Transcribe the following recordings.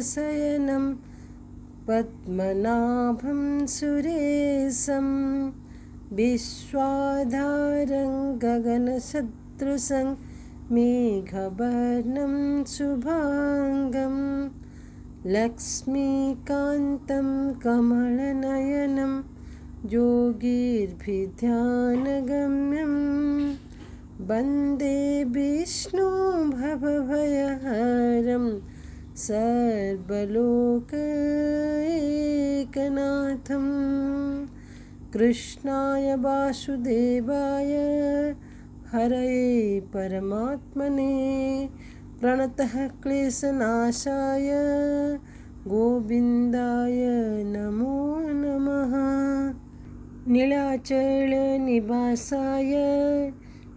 शयनं पद्मनाभं सुरेशं विश्वाधारं गगनसदृशं मेघवर्णं शुभांगं लक्ष्मीकान्तं कमलनयनं योगीर्भिध्यानगम्यं वन्दे विष्णु भवभयहरं सर्वलोकैकनाथं कृष्णाय वासुदेवाय हरये परमात्मने प्रणतः क्लेशनाशाय गोविन्दाय नमो नमः। नीलाचलनिवासाय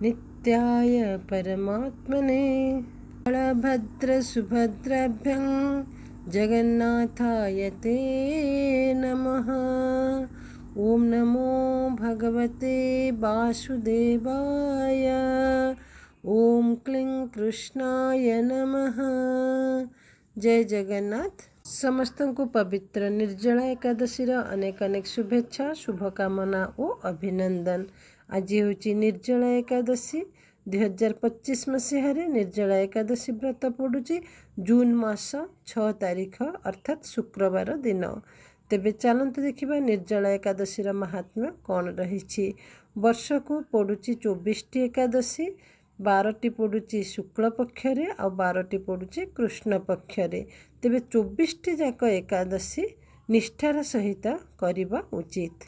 नित्याय परमात्मने बलभद्रसुभद्राभ्यां जगन्नाथाय ते नमः। ओम नमो भगवते वासुदेवाय। ओम क्लीं कृष्णाय नमः। जय जगन्नाथ। समस्तଙ୍କୁ पवित्र निर्जला एकादशीर अनेक अनेक शुभेच्छा शुभकामना और अभिनंदन। आज हूँ निर्जला एकादशी 2025 मसीह निर्जला एकादशी व्रत पड़ुची जून मास 6 तारीख अर्थात शुक्रवार दिन। तेबे चलते देखा निर्जला एकादशीर महात्म्य कौन रही। वर्ष को पड़ुची 24टी एकादशी, 12टी पड़ुची शुक्ल पक्षरे आ 12टी पड़ुची कृष्ण पक्षरे। तेबे 24टी जाक एकादशी निष्ठार सहित करवा उचित।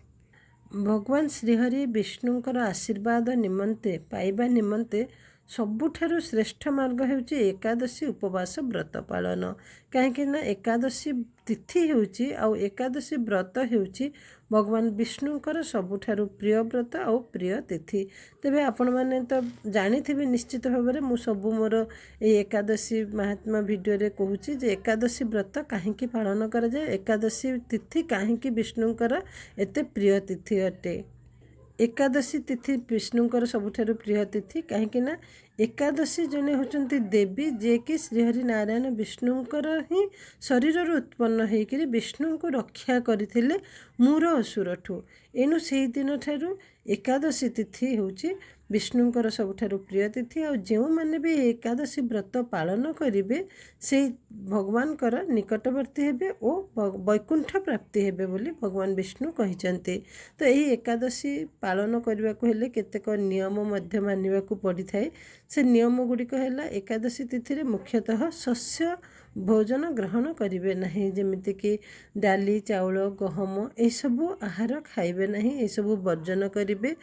भगवान श्रीहरि विष्णुंकर आशीर्वाद निमंते पाइबा निमंते सबुठारु श्रेष्ठ मार्ग हेउची एकादशी उपवास व्रत पालन। कहीं एकादशी तिथि हेउची आ एकादशी व्रत हेउची भगवान विष्णुंकर सबुठारु प्रिय व्रत और प्रिय तिथि। तेबे आपण माने तो जानिथिबे निश्चित भाव में मु सबु मोर ए एकादशी महात्मा वीडियो रे कहूची जे एकादशी व्रत काहेकि पालन करा जाए, एकादशी तिथि काहेकि विष्णुंकर एते प्रिय तिथि अटे। एकादशी तिथि विष्णुंकर सबुठारु प्रिय तिथि कहीं एकादशी जने होचंती देवी जे कि श्रीहरि नारायण विष्णुंकर ही शरीर उत्पन्न होकर विष्णु को रक्षा करथिले मूर असुरठू। एनु से दिन ठारू एकादशी तिथि होची विष्णुंकर सबुठारु प्रिय तिथि। आ जो माने भी एकादशी व्रत पालन करिवे से भगवान कर निकटवर्ती हेबे ओ वैकुंठ प्राप्ति हेबे बोली भगवान विष्णु कहिचंती। तो यही एकादशी पालन करने को हेले केतेक नियम मध्य मानिबा को पड़ी थाए। से नियम गुड़िक है एकादशी तिथि रे मुख्यतः शस्य भोजन ग्रहण करिवे नहीं, जेमिति कि डाली चाउल गहम यह सबू आहार खाइबे नहीं, यह सबू वर्जन करिवे।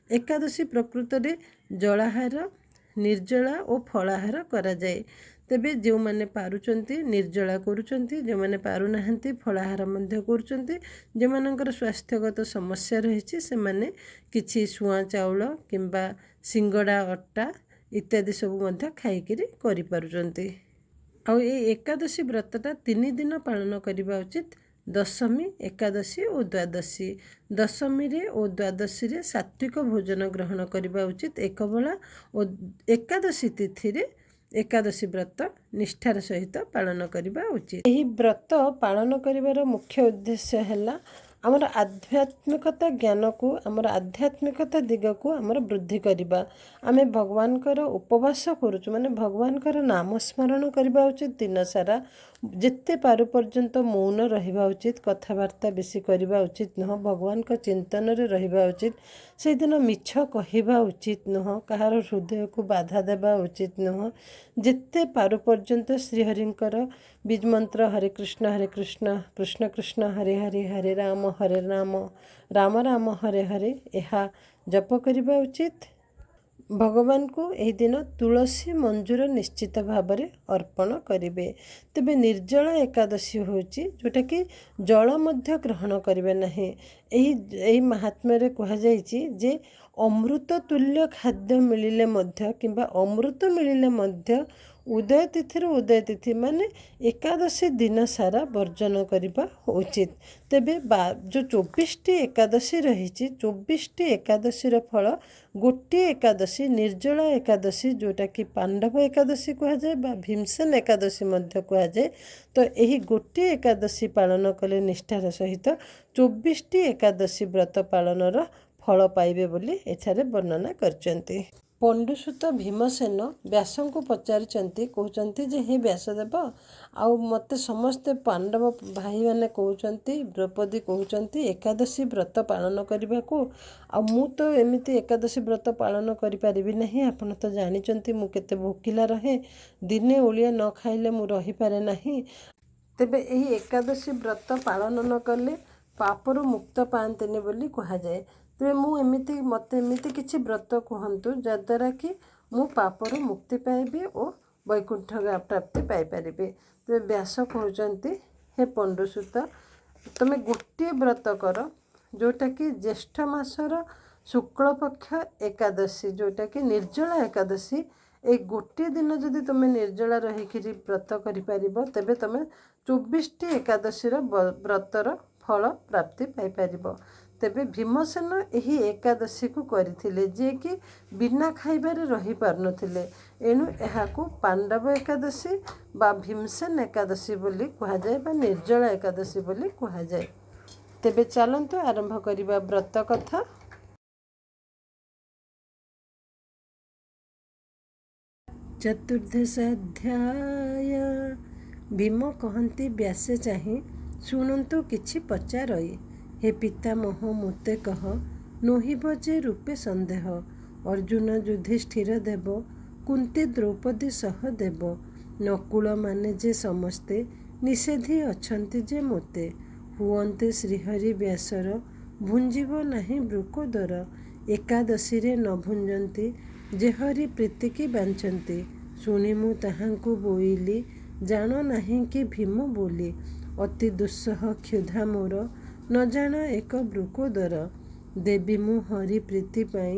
एकादशी प्रकृत रे जलाहार निर्जला और फलाहार करा जाए। तेबे जो माने पारुचंती निर्जला करुचंती, जो माने पारु नाहंती फलाहार मध्य करुचंती। जो मानकर स्वास्थ्यगत समस्या रही से माने किछि सुआ चाउल किंबा सिंगड़ा अट्टा इत्यादि सब मध्य खाइकिरी करि पारुचंती। आ एकादशी व्रतटा 3 दिन पालन करबा उचित। दशमी एकादशी और द्वादशी। दशमी रे और द्वादशी रे सात्विक भोजन ग्रहण करबा उचित एक बेला और एकादशी तिथि रे एकादशी व्रत निष्ठार सहित पालन करबा उचित। यही व्रत पालन करिवार मुख्य उद्देश्य है आमर आध्यात्मिकता ज्ञान को आमर आध्यात्मिकता दिग को आमर वृद्धि करबा। आमे भगवान कर उपवास करूँ माने भगवान कर नाम स्मरण करबा उचित। दिन सारा जिते पारु पर्यंत मौन रहिबा उचित, कथबार्ता बेसी करबा उचित नुह, भगवान का चिंतन रे रहिबा उचित। से दिन मिछ कहिबा उचित नुह, कहार हृदय को बाधा देबा उचित नुह। जिते पारु पर्यंत श्रीहरिंकर बीज मंत्र हरे कृष्ण कृष्ण कृष्ण हरे हरे हरे राम राम राम हरे हरे यह जप करबा उचित। भगवान को यह दिन तुलसी मंजूर निश्चित भाव में अर्पण करेंगे। तेबे निर्जला एकादशी होची जोटा कि जल मध्य ग्रहण करेंगे नहीं। यही महात्म्य कहुई जे अमृत तुल्य खाद्य मिलिले मध्य किंबा अमृत मिलिले मध्य उदय तिथिରୁ उदय तिथि माने एकादशी दिन सारा ବର୍ଜନ କରିବା ଉଚିତ। ତେବେ ଯେଉଁ 24ଟି ଏକାଦଶୀ ରହିଛି 24ଟି ଏକାଦଶୀର ଫଳ ଗୋଟିଏ ଏକାଦଶୀ ନିର୍ଜଳା ଏକାଦଶୀ ଯେଉଁଟାକି ପାଣ୍ଡବ ଏକାଦଶୀ କୁହାଯାଏ ବା ଭୀମସେନ ଏକାଦଶୀ ମଧ୍ୟ କୁହାଯାଏ। ତ ଏହି ଗୋଟିଏ ଏକାଦଶୀ ପାଳନ କଲେ ନିଷ୍ଠାର ସହିତ 24ଟି ଏକାଦଶୀ ବ୍ରତ ପାଳନର ଫଳ ପାଇବେ ବୋଲି ଏଠାରେ ବର୍ଣ୍ଣନା କରିଛନ୍ତି। ପଣ୍ଡୁସୁତ ଭୀମସେନ ବ୍ୟାସଙ୍କୁ ପଚାରିଛନ୍ତି, କହୁଛନ୍ତି ଯେ ହେ ବ୍ୟାସଦେବ, ଆଉ ମୋତେ ସମସ୍ତେ ପାଣ୍ଡବ ଭାଇମାନେ କହୁଛନ୍ତି, ଦ୍ରୌପଦୀ କହୁଛନ୍ତି ଏକାଦଶୀ ବ୍ରତ ପାଳନ କରିବାକୁ, ଆଉ ମୁଁ ତ ଏମିତି ଏକାଦଶୀ ବ୍ରତ ପାଳନ କରିପାରିବି ନାହିଁ। ଆପଣ ତ ଜାଣିଛନ୍ତି ମୁଁ କେତେ ଭୋକିଲା ରହେ, ଦିନେ ଓଳିଏ ନ ଖାଇଲେ ମୁଁ ରହିପାରେ ନାହିଁ। ତେବେ ଏହି ଏକାଦଶୀ ବ୍ରତ ପାଳନ ନ କଲେ ପାପରୁ ମୁକ୍ତ ପାଆନ୍ତିନି ବୋଲି କୁହାଯାଏ। ତେବେ ମୋତେ ଏମିତି କିଛି ବ୍ରତ କୁହନ୍ତୁ ଯାଦ୍ୱାରା କି ମୁଁ ପାପରୁ ମୁକ୍ତି ପାଇବି ଓ ବୈକୁଣ୍ଠ ପ୍ରାପ୍ତି ପାଇପାରିବି। ତେବେ ବ୍ୟାସ କହୁଛନ୍ତି, ହେ ପଣ୍ଡୁସୁତ, ତୁମେ ଗୋଟିଏ ବ୍ରତ କର ଯେଉଁଟାକି ଜ୍ୟେଷ୍ଠ ମାସର ଶୁକ୍ଳପକ୍ଷ ଏକାଦଶୀ ଯେଉଁଟାକି ନିର୍ଜଳା ଏକାଦଶୀ। ଏଇ ଗୋଟିଏ ଦିନ ଯଦି ତୁମେ ନିର୍ଜଳା ରହିକିରି ବ୍ରତ କରିପାରିବ ତେବେ ତୁମେ 24ଟି ଏକାଦଶୀର ବ୍ରତର ଫଳ ପ୍ରାପ୍ତି ପାଇପାରିବ। ତେବେ ଭୀମସେନ ଏହି ଏକାଦଶୀକୁ କରିଥିଲେ ଯିଏକି ବିନା ଖାଇବାରେ ରହିପାରୁନଥିଲେ। ଏଣୁ ଏହାକୁ ପାଣ୍ଡବ ଏକାଦଶୀ ବା ଭୀମସେନ ଏକାଦଶୀ ବୋଲି କୁହାଯାଏ ବା ନିର୍ଜଳା ଏକାଦଶୀ ବୋଲି କୁହାଯାଏ। ତେବେ ଚାଲନ୍ତୁ ଆରମ୍ଭ କରିବା ବ୍ରତ କଥା। ଚତୁର୍ଦ୍ଦଶ ଅଧ୍ୟାୟ। ଭୀମ କହନ୍ତି, ବ୍ୟାସେ ଚାହିଁ ଶୁଣନ୍ତୁ କିଛି ପଚାରଇ। ହେ ପିତାମହ ମୋତେ କହ, ନୋହିବ ଯେ ରୂପେ ସନ୍ଦେହ। ଅର୍ଜୁନ ଯୁଧିଷ୍ଠିର ଦେବ, କୁନ୍ତି ଦ୍ରୌପଦୀ ସହ ଦେବ। ନକୁଳ ମାନେ ଯେ ସମସ୍ତେ, ନିଷେଧି ଅଛନ୍ତି ଯେ ମୋତେ। ହୁଅନ୍ତେ ଶ୍ରୀହରି ବ୍ୟାସର, ଭୁଞ୍ଜିବ ନାହିଁ ବୃକୋଦର। ଏକାଦଶୀରେ ନ ଭୁଞ୍ଜନ୍ତି, ଯେହରି ପ୍ରୀତିକି ବାଞ୍ଚନ୍ତି। ଶୁଣି ମୁଁ ତାହାଙ୍କୁ ବୋଇଲି, ଜାଣ ନାହିଁ କି ଭୀମ ବୋଲି। ଅତି ଦୁଃସହ କ୍ଷୁଧା ମୋର, ନ ଜାଣ ଏକ ବୃକୋଦର। ଦେବି ମୁଁ ହରି ପ୍ରୀତି ପାଇଁ,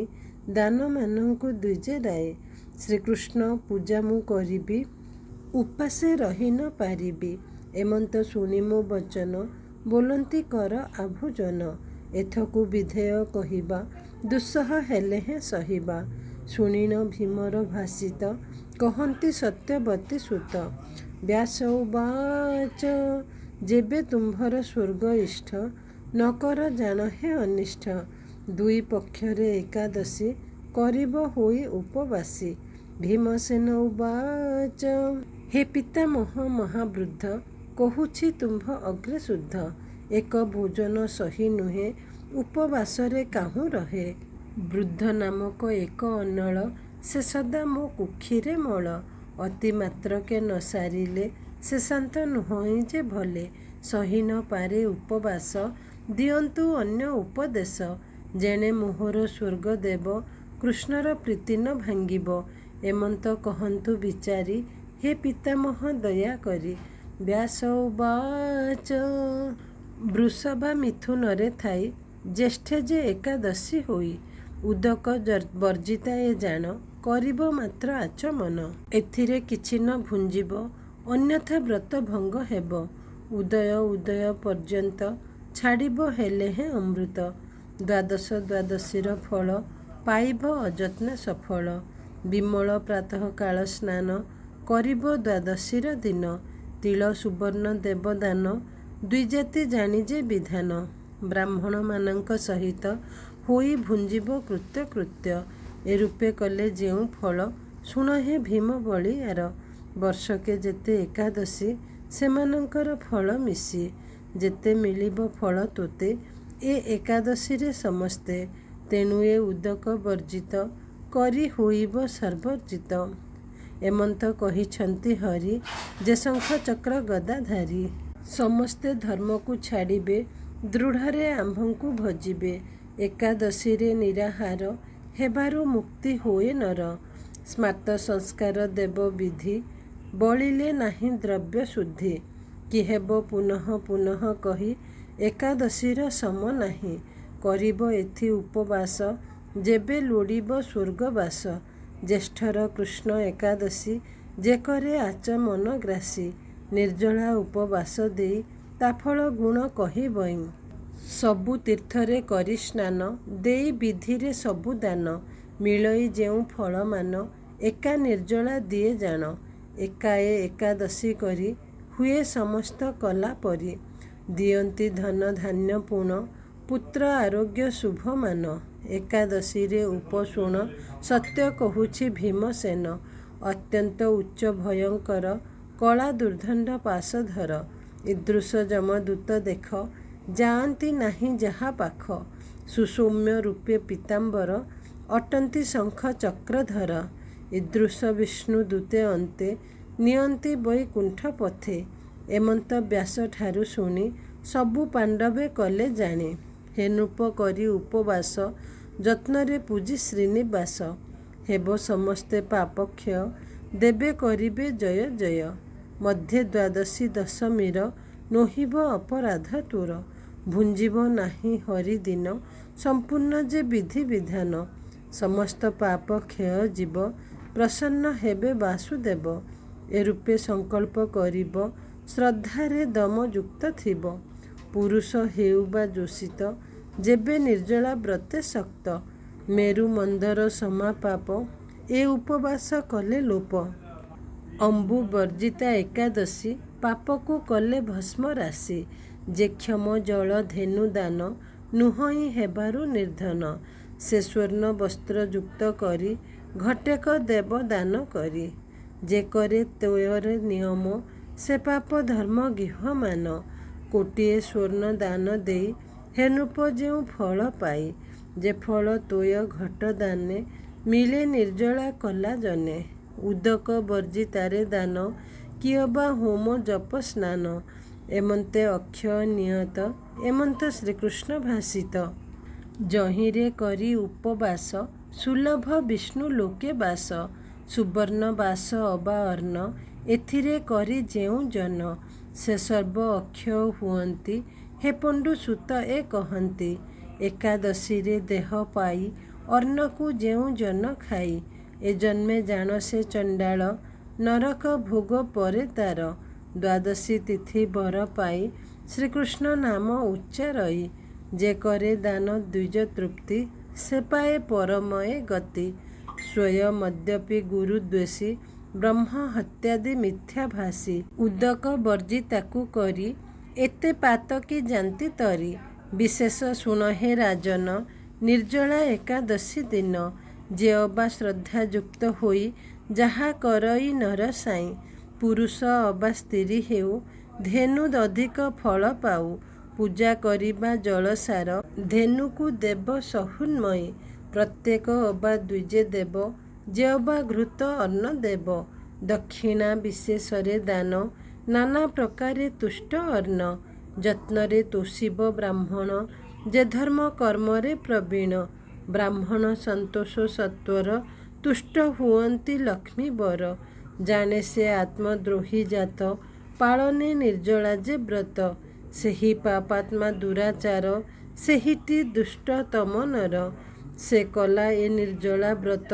ଦାନମାନଙ୍କୁ ଦ୍ୱିଜେ ରାଏ। ଶ୍ରୀକୃଷ୍ଣ ପୂଜା ମୁଁ କରିବି, ଉପାସେ ରହି ନ ପାରିବି। ଏମନ୍ତ ଶୁଣି ମୋ ବଚନ, ବୋଲନ୍ତି କର ଆଭୋଜନ। ଏଥକୁ ବିଧେୟ କହିବା, ଦୁଃସହ ହେଲେ ହେଁ ସହିବା। ଶୁଣିଣ ଭୀମର ଭାଷିତ, କହନ୍ତି ସତ୍ୟବତୀ ସୁତ। ବ୍ୟାସ ଉବାଚ, ଯେବେ ତୁମ୍ଭର ସ୍ୱର୍ଗ ଇଷ୍ଟ, ନ କର ଜାଣ ହେ ଅନିଷ୍ଟ। ଦୁଇ ପକ୍ଷରେ ଏକାଦଶୀ, କରିବ ହୋଇ ଉପବାସୀ। ଭୀମସେନ ଉବାଚ, ହେ ପିତାମହ ମହାବୃଦ୍ଧ, କହୁଛି ତୁମ୍ଭ ଅଗ୍ରେ ଶୁଦ୍ଧ। ଏକ ଭୋଜନ ସହି ନୁହେଁ, ଉପବାସରେ କାହୁଁ ରହେ। ବୃଦ୍ଧ ନାମକ ଏକ ଅନଳ, ସେ ସଦା ମୋ କୁକ୍ଷିରେ ମଳ। ଅତି ମାତ୍ରକେ ନ ସାରିଲେ, ସେ ଶାନ୍ତ ନୁହଁଇ ଯେ ଭଲେ। ସହି ନ ପାରେ ଉପବାସ, ଦିଅନ୍ତୁ ଅନ୍ୟ ଉପଦେଶ। ଯେଣେ ମୋହର ସ୍ୱର୍ଗ ଦେବ, କୃଷ୍ଣର ପ୍ରୀତି ନ ଭାଙ୍ଗିବ। ଏମନ୍ତ କହନ୍ତୁ ବିଚାରି, ହେ ପିତାମହ ଦୟା କରି। ବ୍ୟାସ ଉବାଚ, ବୃଷଭା ମିଥୁନରେ ଥାଇ, ଜ୍ୟେଷ୍ଠେ ଯେ ଏକାଦଶୀ ହୋଇ। ଉଦକ ବର୍ଜିତା ଏ ଜାଣ, କରିବ ମାତ୍ର ଆଚମନ। ଏଥିରେ କିଛି ନ ଭୁଞ୍ଜିବ, ଅନ୍ୟଥା ବ୍ରତ ଭଙ୍ଗ ହେବ। ଉଦୟ ପର୍ଯ୍ୟନ୍ତ, ଛାଡ଼ିବ ହେଲେ ହେଁ ଅମୃତ। ଦ୍ୱାଦଶୀର ଫଳ, ପାଇବ ଅଯତ୍ନେ ସଫଳ। ବିମଳ ପ୍ରାତଃକାଳ ସ୍ନାନ, କରିବ ଦ୍ୱାଦଶୀର ଦିନ। ତିଳ ସୁବର୍ଣ୍ଣ ଦେବ ଦାନ, ଦ୍ୱିଜାତି ଜାଣି ଯେ ବିଧାନ। ବ୍ରାହ୍ମଣମାନଙ୍କ ସହିତ, ହୋଇ ଭୁଞ୍ଜିବ କୃତ୍ୟ। ଏ ରୂପେ କଲେ ଯେଉଁ ଫଳ, ଶୁଣ ହେ ଭୀମ ବଳିଆର। ବର୍ଷକେ ଯେତେ ଏକାଦଶୀ, ସେମାନଙ୍କର ଫଳ ମିଶି। ଯେତେ ମିଳିବ ଫଳ ତୋତେ, ଏ ଏକାଦଶୀରେ ସମସ୍ତେ। ତେଣୁ ଏ ଉଦକ ବର୍ଜିତ, କରି ହୋଇବ ସର୍ବର୍ଜିତ। ଏମନ୍ତ କହିଛନ୍ତି ହରି, ଯେ ଶଙ୍ଖ ଚକ୍ର ଗଦାଧାରୀ। ସମସ୍ତେ ଧର୍ମକୁ ଛାଡ଼ିବେ, ଦୃଢ଼ରେ ଆମ୍ଭଙ୍କୁ ଭଜିବେ। ଏକାଦଶୀରେ ନିରାହାର, ହେବାରୁ ମୁକ୍ତି ହୁଏ ନର। ସ୍ମାର୍ତ ସଂସ୍କାର ଦେବ ବିଧି, ବଳିଲେ ନାହିଁ ଦ୍ରବ୍ୟ ଶୁଦ୍ଧି। କି ହେବ ପୁନଃ କହି, ଏକାଦଶୀର ସମ ନାହିଁ। କରିବ ଏଥି ଉପବାସ, ଯେବେ ଲୋଡ଼ିବ ସ୍ୱର୍ଗବାସ। ଜ୍ୟେଷ୍ଠର କୃଷ୍ଣ ଏକାଦଶୀ, ଯେ କରେ ଆଚମନ ଗ୍ରାସୀ। ନିର୍ଜଳା ଉପବାସ ଦେଇ ତା ଫଳ ଗୁଣ କହିବଇଁ। ସବୁ ତୀର୍ଥରେ କରି ସ୍ନାନ ଦେଇ ବିଧିରେ ସବୁ ଦାନ। ମିଳଇ ଯେଉଁ ଫଳମାନ ଏକା ନିର୍ଜଳା ଦିଏ ଜାଣ। ଏକାଏ ଏକାଦଶୀ କରି ହୁଏ ସମସ୍ତ କଲା ପରି। ଦିଅନ୍ତି ଧନ ଧାନ୍ୟ ପୁଣ ପୁତ୍ର ଆରୋଗ୍ୟ ଶୁଭମାନ। ଏକାଦଶୀରେ ଉପଶୁଣ ସତ୍ୟ କହୁଛି ଭୀମସେନ। ଅତ୍ୟନ୍ତ ଉଚ୍ଚ ଭୟଙ୍କର କଳା ଦୁର୍ଦ୍ଦଣ୍ଡ ପାଶଧର। ଇଦୃଶ ଯମଦୂତ ଦେଖ ଯାଆନ୍ତି ନାହିଁ ଯାହା ପାଖ। ସୁସୌମ୍ୟ ରୂପେ ପୀତାମ୍ବର ଅଟନ୍ତି ଶଙ୍ଖ ଚକ୍ରଧର। ଇଦୃଶ ବିଷ୍ଣୁ ଦୂତେ ଅନ୍ତେ ନିଅନ୍ତି ବୈକୁଣ୍ଠ ପଥେ। ଏମନ୍ତ ବ୍ୟାସଠାରୁ ଶୁଣି ସବୁ ପାଣ୍ଡବେ କଲେ ଜାଣି। ହେ ନୃପ କରି ଉପବାସ ଯତ୍ନରେ ପୂଜି ଶ୍ରୀନିବାସ। ହେବ ସମସ୍ତେ ପାପକ୍ଷୟ ଦେବେ କରିବେ ଜୟ ଜୟ। ମଧ୍ୟେ ଦ୍ୱାଦଶୀ ଦଶମୀର ନୋହିବ ଅପରାଧ ତୁର। ଭୁଞ୍ଜିବ ନାହିଁ ହରିଦିନ ସମ୍ପୂର୍ଣ୍ଣ ଯେ ବିଧି ବିଧାନ। ସମସ୍ତ ପାପ କ୍ଷୟ ଯିବ ପ୍ରସନ୍ନ ହେବେ ବାସୁଦେବ। ଏ ରୂପେ ସଂକଳ୍ପ କରିବ ଶ୍ରଦ୍ଧାରେ ଦମ ଯୁକ୍ତ ଥିବ। ପୁରୁଷ ହେଉ ବା ଯୋଷିତ ଯେବେ ନିର୍ଜଳା ବ୍ରତେ ଶକ୍ତ। ମେରୁ ମନ୍ଦର ସମାପାପ ଏ ଉପବାସ କଲେ ଲୋପ। ଅମ୍ବୁ ବର୍ଜିତା ଏକାଦଶୀ ପାପକୁ କଲେ ଭସ୍ମ ରାଶି। ଯେ କ୍ଷମ ଜଳ ଧେନୁ ଦାନ ନୁହଁଇ ହେବାରୁ ନିର୍ଧନ। ସେ ସ୍ୱର୍ଣ୍ଣ ବସ୍ତ୍ର ଯୁକ୍ତ କରି ଘଟେକ ଦେବ ଦାନ କରି। ଯେ କରେ ତୋୟରେ ନିୟମ ସେ ପାପ ଧର୍ମ ଗିହମାନ। କୋଟିଏ ସ୍ୱର୍ଣ୍ଣ ଦାନ ଦେଇ ହେ ନୃପ ଯେଉଁ ଫଳ ପାଇ। ଯେ ଫଳ ତୋୟ ଘଟ ଦାନେ ମିଳେ ନିର୍ଜଳା କଲା ଜନେ। ଉଦକ ବର୍ଜିତାରେ ଦାନ କିଅବା ହୋମ ଜପ ସ୍ନାନ। ଏମନ୍ତେ ଅକ୍ଷୟ ନିୟତ ଏମନ୍ତ ଶ୍ରୀକୃଷ୍ଣ ଭାସିତ। ଯହିଁରେ କରି ଉପବାସ ସୁଲଭ ବିଷ୍ଣୁ ଲୋକେ ବାସ। ସୁବର୍ଣ୍ଣ ବାସ ଅବା ଅର୍ଣ୍ଣ ଏଥିରେ କରି ଯେଉଁ ଜନ। ସେ ସର୍ବ ଅକ୍ଷୟ ହୁଅନ୍ତି ହେ ପଣ୍ଡୁ ସୁତ ଏ କହନ୍ତି। ଏକାଦଶୀରେ ଦେହ ପାଇ ଅର୍ଣ୍ଣକୁ ଯେଉଁ ଜନ ଖାଇ। ଏ ଜନ୍ମେ ଜାଣ ସେ ଚଣ୍ଡାଳ ନରକ ଭୋଗ ପରେ ତାର। ଦ୍ୱାଦଶୀ ତିଥି ବର ପାଇ ଶ୍ରୀକୃଷ୍ଣ ନାମ ଉଚ୍ଚାରଇ। ଯେ କରେ ଦାନ ଦ୍ୱିଜ ତୃପ୍ତି ସେ ପାଏ ପରମଏ ଗତି। ସ୍ୱୟ ମଦ୍ୟପି ଗୁରୁ ଦ୍ୱେଷୀ ବ୍ରହ୍ମ ହତ୍ୟାଦି ମିଥ୍ୟା ଭାଷୀ। ଉଦକ ବର୍ଜିତାକୁ କରି ଏତେ ପାତକୀ ଯାନ୍ତି ତରି। ବିଶେଷ ଶୁଣ ହେ ରାଜନ ନିର୍ଜଳା ଏକାଦଶୀ ଦିନ। ଯେ ଅବା ଶ୍ରଦ୍ଧା ଯୁକ୍ତ ହୋଇ ଯାହା କରଇ ନର ସାଇଁ। ପୁରୁଷ ଅବା ସ୍ତ୍ରୀ ହେଉ ଧେନୁ ଅଧିକ ଫଳ ପାଉ। ପୂଜା କରିବା ଜଳସାର ଧେନୁକୁ ଦେବ ସହୁନ୍ମୟୀ। ପ୍ରତ୍ୟେକ ଅବା ଦ୍ୱିଜେ ଦେବ ଯେ ଅବା ଘୃତ ଅନ୍ନ ଦେବ। ଦକ୍ଷିଣା ବିଶେଷରେ ଦାନ ନାନା ପ୍ରକାରେ ତୁଷ୍ଟ ଅନ୍ନ। ଯତ୍ନରେ ତୋଷିବ ବ୍ରାହ୍ମଣ ଯେ ଧର୍ମ କର୍ମରେ ପ୍ରବୀଣ। ବ୍ରାହ୍ମଣ ସନ୍ତୋଷ ସତ୍ୱର ତୁଷ୍ଟ ହୁଅନ୍ତି ଲକ୍ଷ୍ମୀ ବର। ଜାଣେ ସେ ଆତ୍ମଦ୍ରୋହୀ ଜାତ ପାଳନେ ନିର୍ଜଳା ଯେ ବ୍ରତ। ସେହି ପାପାତ୍ମା ଦୁରାଚାର ସେହିଟି ଦୁଷ୍ଟତମ ନର। ସେ କଲା ଏ ନିର୍ଜଳା ବ୍ରତ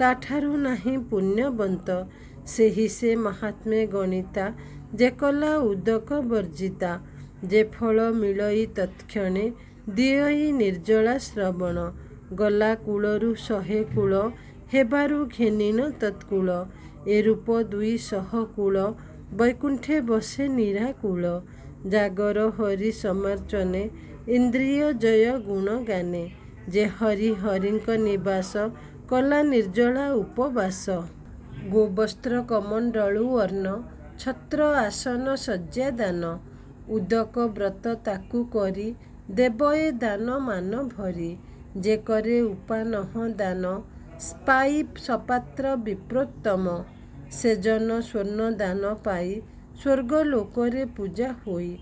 ତାଠାରୁ ନାହିଁ ପୁଣ୍ୟବନ୍ତ। ସେହି ସେ ମହାତ୍ମେ ଗଣିତା ଯେ କଲା ଉଦକ ବର୍ଜିତା। ଯେ ଫଳ ମିଳଇ ତତ୍କ୍ଷଣେ ଦିଅଇ ନିର୍ଜଳା ଶ୍ରବଣ। ଗଲା କୂଳରୁ 100 କୂଳ ହେବାରୁ ଘେନିନ ତତ୍କୂଳ। ଏ ରୂପ 200 କୂଳ ବୈକୁଣ୍ଠେ ବସେ ନିରାକୂଳ। ଜାଗର ହରି ସମାର୍ଚ୍ଚନେ ଇନ୍ଦ୍ରିୟ ଜୟ ଗୁଣ ଗାନେ। ଯେ ହରି ହରିଙ୍କ ନିବାସ କଲା ନିର୍ଜଳା ଉପବାସ। ଗୋବସ୍ତ୍ର କମଣ୍ଡଳୁ ଅର୍ଣ୍ଣ ଛତ୍ର ଆସନ ଶଯ୍ୟା ଦାନ। ଉଦକ ବ୍ରତ ତାକୁ କରି ଦେବ ଏ ଦାନ ମାନ ଭରି। ଯେ କରେ ଉପାନହ ଦାନ ପାଇ ସପାତ୍ର ବିପ୍ରୋତ୍ତମ। ସେ ଜନ ସ୍ୱର୍ଣ୍ଣ ଦାନ ପାଇ ସ୍ୱର୍ଗ ଲୋକରେ ପୂଜା ହୋଇ।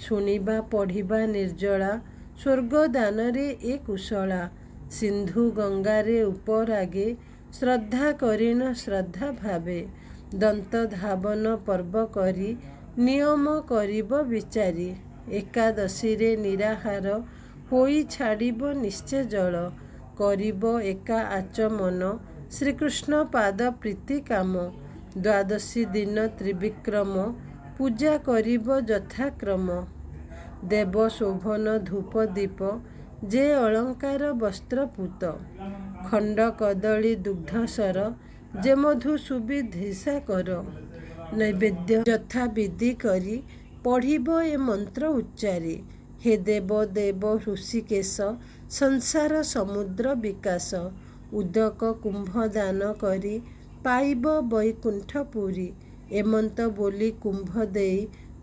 ଶୁଣିବା ପଢ଼ିବା ନିର୍ଜଳା ସ୍ୱର୍ଗ ଦାନରେ ଏ କୁଶଳା। ସିନ୍ଧୁ ଗଙ୍ଗାରେ ଉପରାଗେ ଶ୍ରଦ୍ଧା କରିଣ ଶ୍ରଦ୍ଧା ଭାବେ। ଦନ୍ତ ଧାବନ ପର୍ବ କରି ନିୟମ କରିବ ବିଚାରି। ଏକାଦଶୀରେ ନିରାହାର ହୋଇ ଛାଡ଼ିବ ନିଶ୍ଚେ ଜଳ। କରିବ ଏକା ଆଚମନ ଶ୍ରୀକୃଷ୍ଣ ପାଦ ପ୍ରୀତି କାମ। ଦ୍ୱାଦଶୀ ଦିନ ତ୍ରିବିକ୍ରମ ପୂଜା କରିବ ଯଥାକ୍ରମ। ଦେବ ଶୋଭନ ଧୂପ ଦୀପ ଯେ ଅଳଙ୍କାର ବସ୍ତ୍ରପୂତ। ଖଣ୍ଡ କଦଳୀ ଦୁଗ୍ଧସର ଯେ ମଧୁ ସୁବିଧିସା କର। ନୈବେଦ୍ୟ ଯଥା ବିଧି କରି ପଢ଼ିବ ଏ ମନ୍ତ୍ର ଉଚ୍ଚାରି। ହେ ଦେବ ଦେବ ହୃଷିକେଶ ସଂସାର ସମୁଦ୍ର ବିକାଶ। ଉଦକ କୁମ୍ଭ ଦାନ କରି ପାଇବ ବୈକୁଣ୍ଠ ପୁରୀ। ଏମନ୍ତ ବୋଲି କୁମ୍ଭ ଦେଇ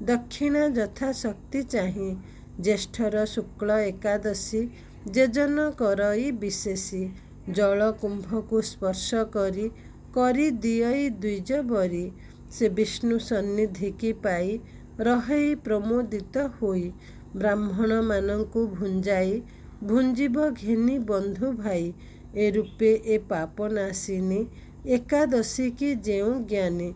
ଦକ୍ଷିଣା ଯଥାଶକ୍ତି ଚାହିଁ। ଜ୍ୟେଷ୍ଠର ଶୁକ୍ଳ ଏକାଦଶୀ ଯେଜନ କରଇ ବିଶେଷୀ। ଜଳ କୁମ୍ଭକୁ ସ୍ପର୍ଶ କରି କରି ଦିଅଇ ଦ୍ୱିଜ ବରି। ସେ ବିଷ୍ଣୁ ସନ୍ନିଧିକି ପାଇ ରହେଇ ପ୍ରମୋଦିତ ହୋଇ। ବ୍ରାହ୍ମଣମାନଙ୍କୁ ଭୁଞ୍ଜାଇ ଭୁଞ୍ଜିବ ଘେନି ବନ୍ଧୁ ଭାଇ। ଏ ରୂପେ ଏ ପାପ ନାଶିନୀ ଏକାଦଶୀ କି ଯେଉଁ ଜ୍ଞାନୀ।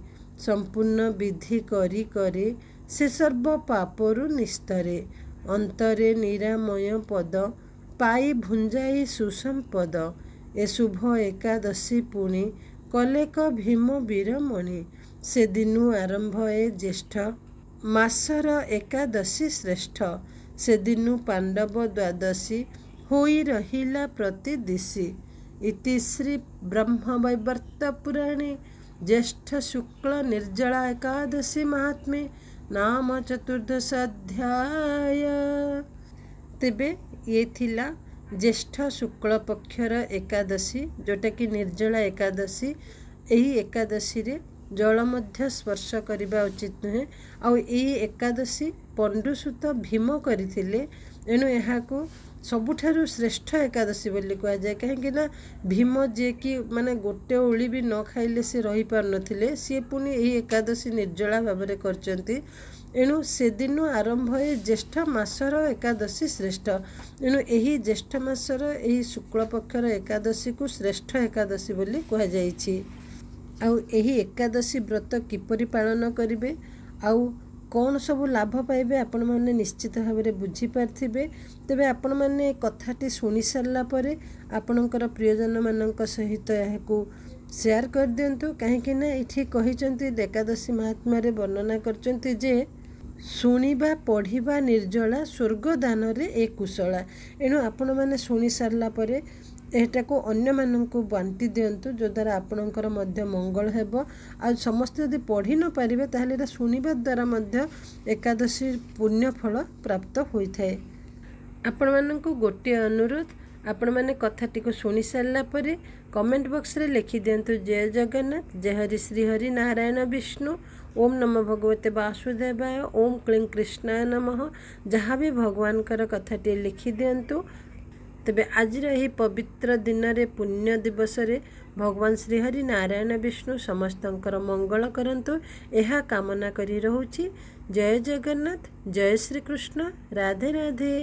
ସମ୍ପୂର୍ଣ୍ଣ ବିଧି କରି କରି ସେ ସର୍ବ ପାପରୁ ନିସ୍ତରେ। ଅନ୍ତରେ ନିରାମୟ ପଦ ପାଇ ଭୁଞ୍ଜାଇ ସୁସମ୍ପଦ। ଏ ଶୁଭ ଏକାଦଶୀ ପୁଣି କଲେକ ଭୀମ ବୀରମଣି। ସେଦିନୁ ଆରମ୍ଭ ଏ ଜ୍ୟେଷ୍ଠ ମାସର ଏକାଦଶୀ ଶ୍ରେଷ୍ଠ। ସେଦିନୁ ପାଣ୍ଡବ ଦ୍ୱାଦଶୀ ହୋଇ ରହିଲା ପ୍ରତି ଦିଶି। ଇତି ଶ୍ରୀ ବ୍ରହ୍ମବୈବର୍ତ ପୁରାଣେ ଜ୍ୟେଷ୍ଠ ଶୁକ୍ଳ ନିର୍ଜଳା ଏକାଦଶୀ ମାହାତ୍ମ୍ୟେ ନାମ ଚତୁର୍ଦ୍ଦଶ ଅଧ୍ୟାୟ। ତେବେ ଇଏ ଥିଲା ଜ୍ୟେଷ୍ଠ ଶୁକ୍ଳ ପକ୍ଷର ଏକାଦଶୀ, ଯେଉଁଟାକି ନିର୍ଜଳା ଏକାଦଶୀ। ଏହି ଏକାଦଶୀରେ ଜଳ ମଧ୍ୟ ସ୍ପର୍ଶ କରିବା ଉଚିତ ନୁହେଁ। ଆଉ ଏହି ଏକାଦଶୀ ପଣ୍ଡୁସୁତ ଭୀମ କରିଥିଲେ, ଏଣୁ ଏହାକୁ ସବୁଠାରୁ ଶ୍ରେଷ୍ଠ ଏକାଦଶୀ ବୋଲି କୁହାଯାଏ। କାହିଁକି ନା ଭୀମ ଯିଏକି ମାନେ ଗୋଟେ ଓଳି ବି ନ ଖାଇଲେ ସେ ରହିପାରୁନଥିଲେ, ସିଏ ପୁଣି ଏହି ଏକାଦଶୀ ନିର୍ଜଳା ଭାବରେ କରିଛନ୍ତି। ଏଣୁ ସେଦିନୁ ଆରମ୍ଭ ଏ ଜ୍ୟେଷ୍ଠ ମାସର ଏକାଦଶୀ ଶ୍ରେଷ୍ଠ। ଏଣୁ ଏହି ଜ୍ୟେଷ୍ଠ ମାସର ଏହି ଶୁକ୍ଳପକ୍ଷର ଏକାଦଶୀକୁ ଶ୍ରେଷ୍ଠ ଏକାଦଶୀ ବୋଲି କୁହାଯାଇଛି। ଆଉ ଏହି ଏକାଦଶୀ ବ୍ରତ କିପରି ପାଳନ କରିବେ ଆଉ କ'ଣ ସବୁ ଲାଭ ପାଇବେ ଆପଣମାନେ ନିଶ୍ଚିତ ଭାବରେ ବୁଝିପାରିଥିବେ। ତେବେ ଆପଣମାନେ କଥାଟି ଶୁଣି ସାରିଲା ପରେ ଆପଣଙ୍କର ପ୍ରିୟଜନମାନଙ୍କ ସହିତ ଏହାକୁ ସେୟାର କରିଦିଅନ୍ତୁ। କାହିଁକି ନା ଏଠି କହିଛନ୍ତି, ଏକାଦଶୀ ମହାତ୍ମ୍ୟରେ ବର୍ଣ୍ଣନା କରିଛନ୍ତି ଯେ ଶୁଣିବା ପଢ଼ିବା ନିର୍ଜଳା ସ୍ୱର୍ଗ ଦାନରେ ଏ କୁଶଳା। ଏଣୁ ଆପଣମାନେ ଶୁଣି ସାରିଲା ପରେ ଏଟାକୁ ଅନ୍ୟମାନଙ୍କୁ ବାଣ୍ଟି ଦିଅନ୍ତୁ, ଯଦ୍ୱାରା ଆପଣଙ୍କର ମଧ୍ୟ ମଙ୍ଗଳ ହେବ। ଆଉ ସମସ୍ତେ ଯଦି ପଢ଼ି ନ ପାରିବେ ତାହେଲେ ଏଟା ଶୁଣିବା ଦ୍ୱାରା ମଧ୍ୟ ଏକାଦଶୀ ପୁଣ୍ୟ ଫଳ ପ୍ରାପ୍ତ ହୋଇଥାଏ। ଆପଣମାନଙ୍କୁ ଗୋଟିଏ ଅନୁରୋଧ, ଆପଣମାନେ କଥାଟିକୁ ଶୁଣି ସାରିଲା ପରେ କମେଣ୍ଟ ବକ୍ସରେ ଲେଖିଦିଅନ୍ତୁ ଜୟ ଜଗନ୍ନାଥ, ଜୟ ହରି ଶ୍ରୀ ହରି ନାରାୟଣ ବିଷ୍ଣୁ, ଓମ୍ ନମ ଭଗବତେ ବାସୁଦେବାୟ, ଓମ୍ କ୍ଲିଂ କୃଷ୍ଣାୟ ନମଃ। ଯାହା ବି ଭଗବାନଙ୍କର କଥାଟିଏ ଲେଖିଦିଅନ୍ତୁ। ତେବେ ଆଜିର ଏହି ପବିତ୍ର ଦିନରେ ପୁଣ୍ୟ ଦିବସରେ ଭଗବାନ ଶ୍ରୀହରି ନାରାୟଣ ବିଷ୍ଣୁ ସମସ୍ତଙ୍କର ମଙ୍ଗଳ କରନ୍ତୁ, ଏହା କାମନା କରି ରହୁଛି। ଜୟ ଜଗନ୍ନାଥ, ଜୟ ଶ୍ରୀକୃଷ୍ଣ, ରାଧେ ରାଧେ।